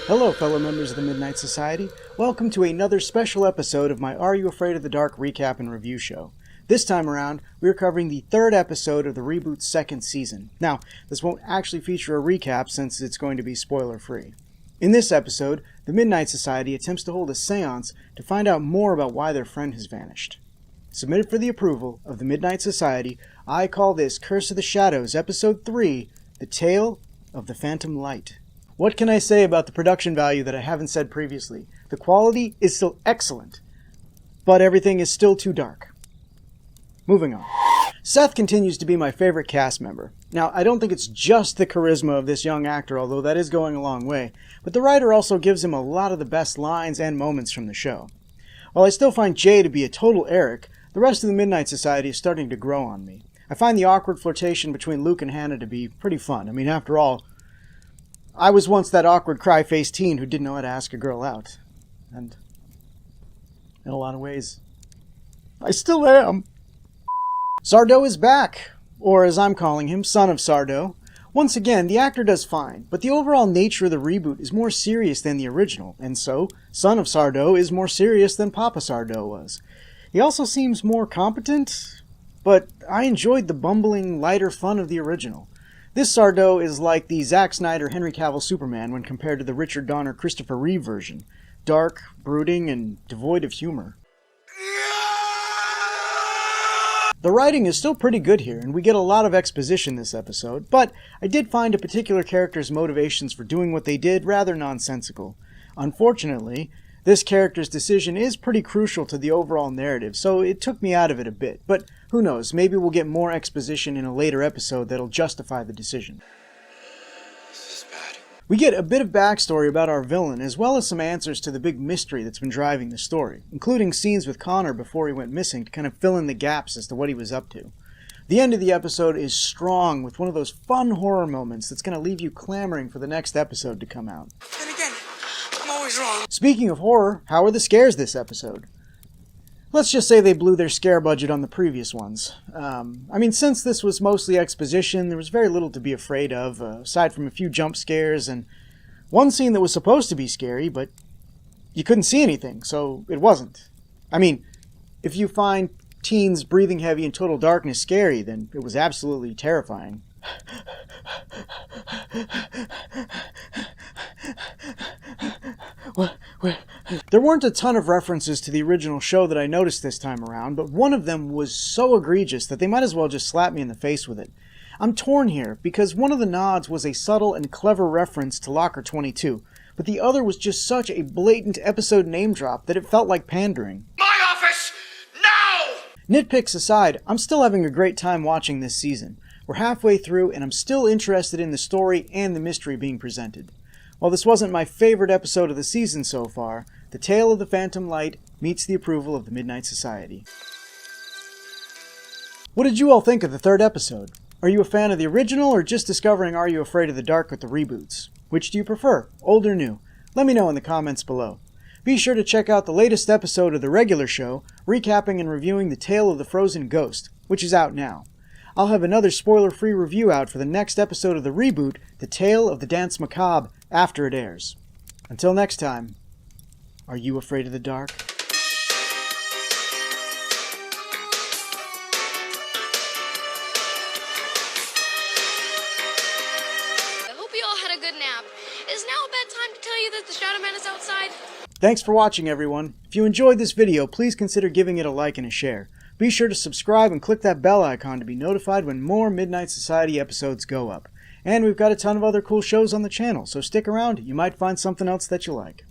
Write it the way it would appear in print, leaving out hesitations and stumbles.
Hello fellow members of the Midnight Society, welcome to another special episode of my Are You Afraid of the Dark recap and review show. This time around, we are covering the third episode of the reboot's second season. Now, this won't actually feature a recap since it's going to be spoiler-free. In this episode, the Midnight Society attempts to hold a séance to find out more about why their friend has vanished. Submitted for the approval of the Midnight Society, I call this Curse of the Shadows, Episode 3, The Tale of the Phantom Light. What can I say about the production value that I haven't said previously? The quality is still excellent, but everything is still too dark. Moving on. Seth continues to be my favorite cast member. Now, I don't think it's just the charisma of this young actor, although that is going a long way, but the writer also gives him a lot of the best lines and moments from the show. While I still find Jay to be a total Eric, the rest of the Midnight Society is starting to grow on me. I find the awkward flirtation between Luke and Hannah to be pretty fun. I mean, after all, I was once that awkward cry-faced teen who didn't know how to ask a girl out. And in a lot of ways, I still am. Sardo is back, or as I'm calling him, Son of Sardo. Once again, the actor does fine, but the overall nature of the reboot is more serious than the original, and so, Son of Sardo is more serious than Papa Sardo was. He also seems more competent, but I enjoyed the bumbling, lighter fun of the original. This Sardo is like the Zack Snyder Henry Cavill Superman when compared to the Richard Donner Christopher Reeve version. Dark, brooding, and devoid of humor. The writing is still pretty good here, and we get a lot of exposition this episode, but I did find a particular character's motivations for doing what they did rather nonsensical. Unfortunately, this character's decision is pretty crucial to the overall narrative, so it took me out of it a bit, but who knows, maybe we'll get more exposition in a later episode that'll justify the decision. This is bad. We get a bit of backstory about our villain, as well as some answers to the big mystery that's been driving the story, including scenes with Connor before he went missing to kind of fill in the gaps as to what he was up to. The end of the episode is strong, with one of those fun horror moments that's going to leave you clamoring for the next episode to come out. Then again, I'm always wrong. Speaking of horror, how are the scares this episode? Let's just say they blew their scare budget on the previous ones. Since this was mostly exposition, there was very little to be afraid of, aside from a few jump scares and one scene that was supposed to be scary, but you couldn't see anything, so it wasn't. I mean, if you find teens breathing heavy in total darkness scary, then it was absolutely terrifying. There weren't a ton of references to the original show that I noticed this time around, but one of them was so egregious that they might as well just slap me in the face with it. I'm torn here, because one of the nods was a subtle and clever reference to Locker 22, but the other was just such a blatant episode name drop that it felt like pandering. My office! Now! Nitpicks aside, I'm still having a great time watching this season. We're halfway through, and I'm still interested in the story and the mystery being presented. While this wasn't my favorite episode of the season so far, The Tale of the Phantom Light meets the approval of the Midnight Society. What did you all think of the third episode? Are you a fan of the original, or just discovering Are You Afraid of the Dark with the reboots? Which do you prefer, old or new? Let me know in the comments below. Be sure to check out the latest episode of the regular show, recapping and reviewing The Tale of the Frozen Ghost, which is out now. I'll have another spoiler-free review out for the next episode of the reboot, The Tale of the Dance Macabre, after it airs. Until next time, are you afraid of the dark? I hope you all had a good nap. Is now a bad time to tell you that the Shadowman is outside? Thanks for watching, everyone. If you enjoyed this video, please consider giving it a like and a share. Be sure to subscribe and click that bell icon to be notified when more Midnight Society episodes go up. And we've got a ton of other cool shows on the channel, so stick around, you might find something else that you like.